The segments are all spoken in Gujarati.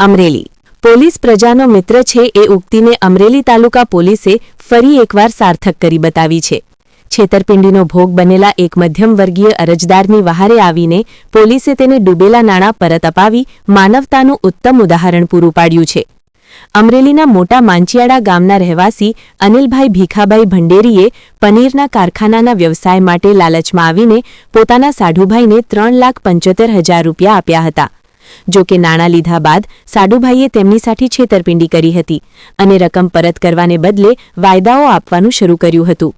અમરેલી પોલીસ પ્રજાનો મિત્ર છે એ ઉક્તિને અમરેલી તાલુકા પોલીસે ફરી એકવાર સાર્થક કરી બતાવી છે। છેતરપિંડીનો ભોગ બનેલા એક મધ્યમ વર્ગીય અરજદારની વહારે આવીને પોલીસે તેને ડૂબેલા નાણાં પરત અપાવી માનવતાનું ઉત્તમ ઉદાહરણ પૂરું પાડ્યું છે। અમરેલીના મોટા માંચિયાડા ગામના રહેવાસી અનિલભાઈ ભીખાભાઈ ભંડેરીએ પનીરના કારખાનાના વ્યવસાય માટે લાલચમાં આવીને પોતાના સાઢુભાઈને 3,75,000 રૂપિયા આપ્યા હતા। જો કે નાણાં લીધા બાદ સાડુભાઈએ તેમની સાથે છેતરપિંડી કરી હતી અને રકમ પરત કરવાને બદલે વાયદાઓ આપવાનું શરૂ કર્યું હતું।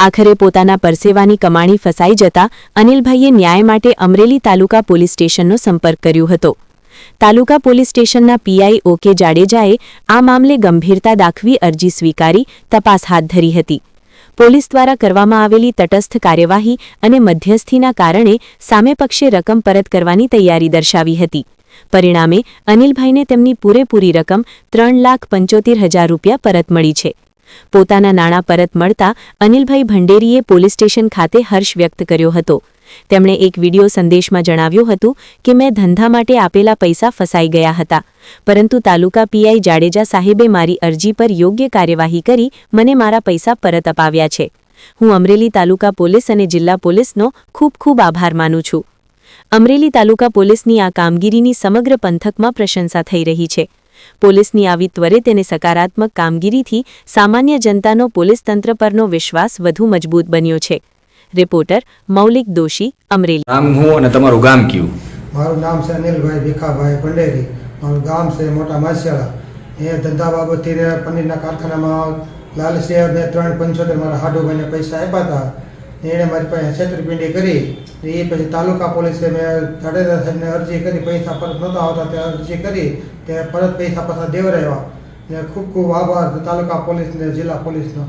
આખરે પોતાના પરસેવાની કમાણી ફસાઈ જતા અનિલભાઈએ ન્યાય માટે અમરેલી તાલુકા પોલીસ સ્ટેશનનો સંપર્ક કર્યો હતો। તાલુકા પોલીસ સ્ટેશનના પીઆઈ ઓકે જાડેજાએ આ મામલે ગંભીરતા દાખવી અરજી સ્વીકારી તપાસ હાથ ધરી હતી। પોલીસ દ્વારા કરવામાં આવેલી તટસ્થ કાર્યવાહી અને મધ્યસ્થીના કારણે સામે પક્ષે રકમ પરત કરવાની તૈયારી દર્શાવી હતી। પરિણામે અનિલભાઈને તેમની પૂરેપૂરી રકમ 3,75,000 રૂપિયા પરત મળી છે। પોતાના નાણાં પરત મળતા અનિલભાઈ ભંડેરીએ પોલીસ સ્ટેશન ખાતે હર્ષ વ્યક્ત કર્યો હતો। તેમણે એક વિડિયો સંદેશમાં જણાવ્યું હતું કે મેં ધંધા માટે આપેલા પૈસા ફસાઈ ગયા હતા, પરંતુ તાલુકા પીઆઈ જાડેજા સાહેબે મારી અરજી પર યોગ્ય કાર્યવાહી કરી મને મારા પૈસા પરત અપાવ્યા છે। હું અમરેલી તાલુકા પોલીસ અને જિલ્લા પોલીસનો ખૂબ ખૂબ આભાર માનું છું। અમરેલી તાલુકા પોલીસની આ કામગીરીની સમગ્ર પંથકમાં પ્રશંસા થઈ રહી છે। પોલીસની આવી ત્વરિત અને સકારાત્મક કામગીરીથી સામાન્ય જનતાનો પોલીસ તંત્ર પરનો વિશ્વાસ વધુ મજબૂત બન્યો છે। રિપોર્ટર મૌલિક દોશી, અમરેલી। નામ હું અને તમારું ગામ કયું? મારું નામ છે અનિલભાઈ ભીખાભાઈ ભંડેરી, મારું ગામ છે મોટા માસિયાળા। એ ધંધા બાબતથી પનીરના કારખાનામાં લાલચે મેં 3,75,000 મારા હાડુભાઈને પૈસા આપ્યા હતા। એણે મારી પાસે છેતરપિંડી કરી। એ પછી તાલુકા પોલીસે મેં જાડેજા સાહેબને અરજી કરી, પૈસા પરત નહોતા આવતા તે અરજી કરી, તે પરત પૈસા પાછા દેવરાવ્યા। ખૂબ ખૂબ આભાર તાલુકા પોલીસને, જિલ્લા પોલીસનો।